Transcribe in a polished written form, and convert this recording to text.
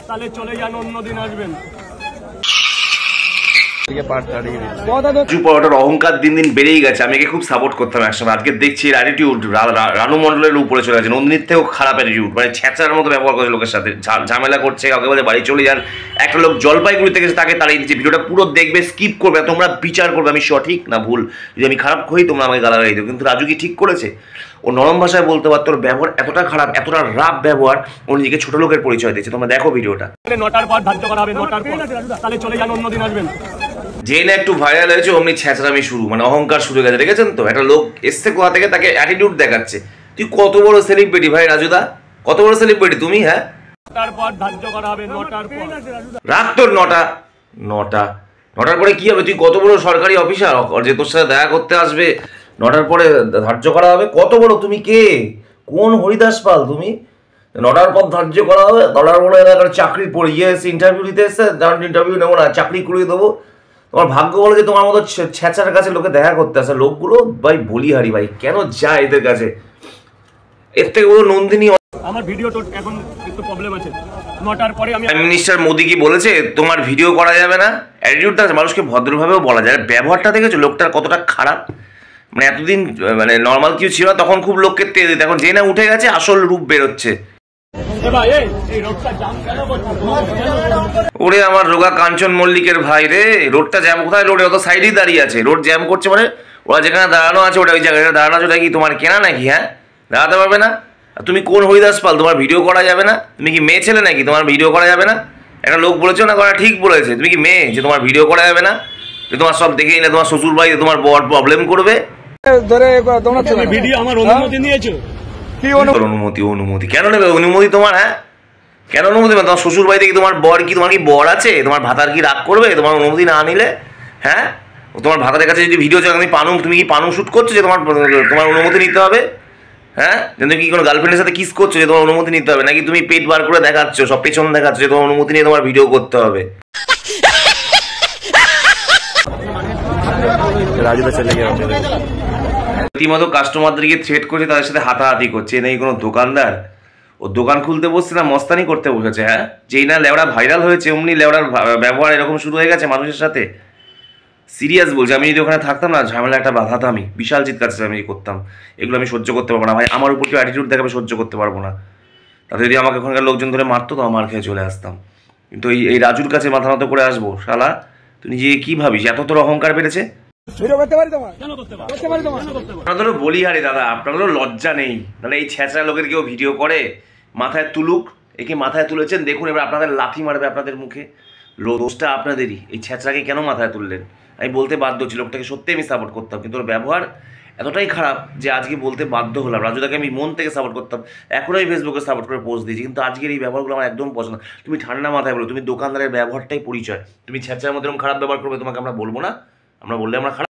তাহলে চলে যান, অন্যদিন আসবেন। অহংকার দিন দিন বেড়েই গেছে। আমি একে খুব সাপোর্ট করতাম একসময়। আজকে দেখছি অ্যাটিটিউড রানু মন্ডলের উপরে চলে গেছে। নন্দিনীর থেকেও খারাপ অ্যাটিটিউড, মানে ছ্যাঁচার মতো ব্যবহার করছে লোকের সাথে, ঝামেলা করছে, কাউকে বলে বাড়ি চলে যান। একটা লোক জলপাইগুড়িতে গেছে, তাকে তাড়িয়ে দিচ্ছে। ভিডিওটা পুরো দেখবে, স্কিপ করবে, তোমরা বিচার করবে আমি সঠিক না ভুল। যদি আমি খারাপ করি তোমরা আমাকে গালাগালি দেবো, কিন্তু রাজু কি ঠিক করেছে? ও নরম ভাষায় বলতে পারতো, ওর ব্যবহার এতটা খারাপ, এতটা রাফ ব্যবহার, ও নিজেকে ছোট লোকের পরিচয় দিচ্ছে। তোমরা দেখো ভিডিওটা। 9টার পর ধার্য করা হবে, 9টার পর, তাহলে চলে যান, অন্যদিন আসবেন। যে না একটু ভাইরাল হয়েছে অমনি ছ্যাঁচড়ামি শুরু, মানে অহংকার শুরু হয়ে গেছে। দেখেছেন তো, একটা লোক এসছে কোথা থেকে, তাকে অ্যাটিটিউড দেখাচ্ছে। তুই কত বড় সেলিব্রিটি ভাই রাজুদা, কত বড় সেলিব্রিটি তুমি? হ্যাঁ, 9টার পর ধার্য করা হবে, 9টার পর। রাখ তোর নটার পরে কি হবে? তুই কত বড় সরকারি অফিসার যে তোর সাথে দেখা করতে আসবে? 9টার পরে ধার্য করা হবে? কত বড় তুমি? কে? কোন হরিদাস পাল তুমি? 9টার পর ধার্য করা হবে? 9টার পরে এলাকার চাকরি পড়ে গিয়ে এসে ইন্টারভিউ দিতে এসছে, ইন্টারভিউ নেবো না, চাকরি করিয়ে দেবো। তোমার ভাগ্য বলে যে তোমার মতো ছ্যাঁচার কাছে লোকে দেখা করতে আসে। লোকগুলো ভাই বলিহারি ভাই, কেন যায় এদের কাছে? এর থেকে বলো নন্দিনী। আমার ভিডিও তো এখন একটু প্রবলেম আছে। 9টার পরে আমি প্রাইম মিনিস্টার মোদি কি বলেছে তোমার ভিডিও করা যাবে না? অ্যাটিটিউডটা মানুষকে ভদ্রভাবেও বলা যায়। ব্যবহারটা দেখেছো লোকটার কতটা খারাপ? মানে এতদিন মানে নর্মাল কেউ ছিল, তখন খুব লোককে তেল দিত, এখন যে না উঠে গেছে আসল রূপ বেরোচ্ছে। ওরে আমার রোগা কাঞ্চন মল্লিকের ভাই রে, রোডটা জ্যাম কোথায়? রোডে অত সাইডেই দাঁড়িয়ে আছে, রোড জ্যাম করছে মানে ওরা যেখানে দাঁড়ানো আছে ওটা ওই জায়গায় দাঁড়ানো আছে, ওটা কি তোমার কেনা নাকি? হ্যাঁ, দাঁড়াতে পারবে না? তুমি কোন হরিদাস পাল, তোমার ভিডিও করা যাবে না? তুমি কি মেয়ে ছেলে নাকি তোমার ভিডিও করা যাবে না? একটা লোক বলেছো না, করা ঠিক বলেছে। তুমি কি মেয়ে যে তোমার ভিডিও করা যাবে না? যে তোমার সব দেখেই না তোমার শ্বশুর ভাই তোমার বড় প্রবলেম করবে? ভিডিও আমার অনুমতি নিয়েছো? কি অনুমতি কেন নেবে? অনুমতি তোমার? হ্যাঁ, কেন অনুমতি? তোমার শ্বশুর বাড়ি থেকে তোমার বর কি, তোমার কি বর আছে? তোমার ভাতার কি রাগ করবে তোমার অনুমতি না নিলে? হ্যাঁ, তোমার ভাতারের কাছে যদি ভিডিও চাই, তুমি কি পানু শুট করছো যে তোমার অনুমতি নিতে হবে? হ্যাঁ, তুমি কি কোনো গার্লফ্রেন্ডের সাথে কিস করছো যে তোমার অনুমতি নিতে হবে? নাকি তুমি পেট বার করে দেখাচ্ছ, সব পেছন দেখাচ্ছ যে তোমার অনুমতি নিয়ে তোমার ভিডিও করতে হবে? রীতিমতো কাস্টমারদেরকে থ্রেট করছে, তাদের সাথে হাতাহাতি করছে। নেই কোনো দোকানদার, ও দোকান খুলতে বসছে না মস্তানি করতে বসেছে। হ্যাঁ, যেই না লেওড়া ভাইরাল হয়েছে অমনি লেওড়ার ব্যবহার এরকম শুরু হয়ে গেছে মানুষের সাথে। সিরিয়াস বলছি, আমি যদি ওখানে থাকতাম না, ঝামেলা একটা বাধাতাম, আমি বিশাল চিৎকার আমি করতাম। এগুলো আমি সহ্য করতে পারবো না ভাই। আমার উপর কেউ অ্যাটিটিউড দেখাবে সহ্য করতে পারবো না। তাতে যদি আমাকে ওখানকার লোকজন ধরে মারতো তো আমার খেয়ে চলে আসতাম। কিন্তু এই রাজুর কাছে মাথা নত করে আসবো? শালা তুই নিজে কি ভাবিস এত তোর অহংকার বেড়েছে? আপনাদেরও বলি হারে দাদা, আপনাদেরও লজ্জা নেই? তাহলে এই ছ্যাঁচড়া লোকের কেউ ভিডিও করে মাথায় তুলুক, একে মাথায় তুলেছেন দেখুন, এবার আপনাদের লাথি মারবে আপনাদের মুখে। দোষটা আপনাদেরই। এই ছ্যাঁচড়াকে কেন মাথায় তুললেন? আমি বলতে বাধ্য ছিল, লোকটাকে সত্যি আমি সাপোর্ট করতাম, কিন্তু ওর ব্যবহার এতটাই খারাপ যে আজকে বলতে বাধ্য হলাম। রাজুদাকে আমি মন থেকে সাপোর্ট করতাম, এখনও আমি ফেসবুকে সাপোর্ট করে পোস্ট দিয়েছি, কিন্তু আজকের এই ব্যবহারগুলো আমার একদম পছন্দ। তুমি ঠান্ডা মাথায় বলো, তুমি দোকানদারের ব্যবহারটাই পরিচয়। তুমি ছ্যাঁচড়ার মধ্যে এরকম খারাপ ব্যবহার করবে, তোমাকে আমরা বলবো না? আমরা বললে আমরা খারাপ?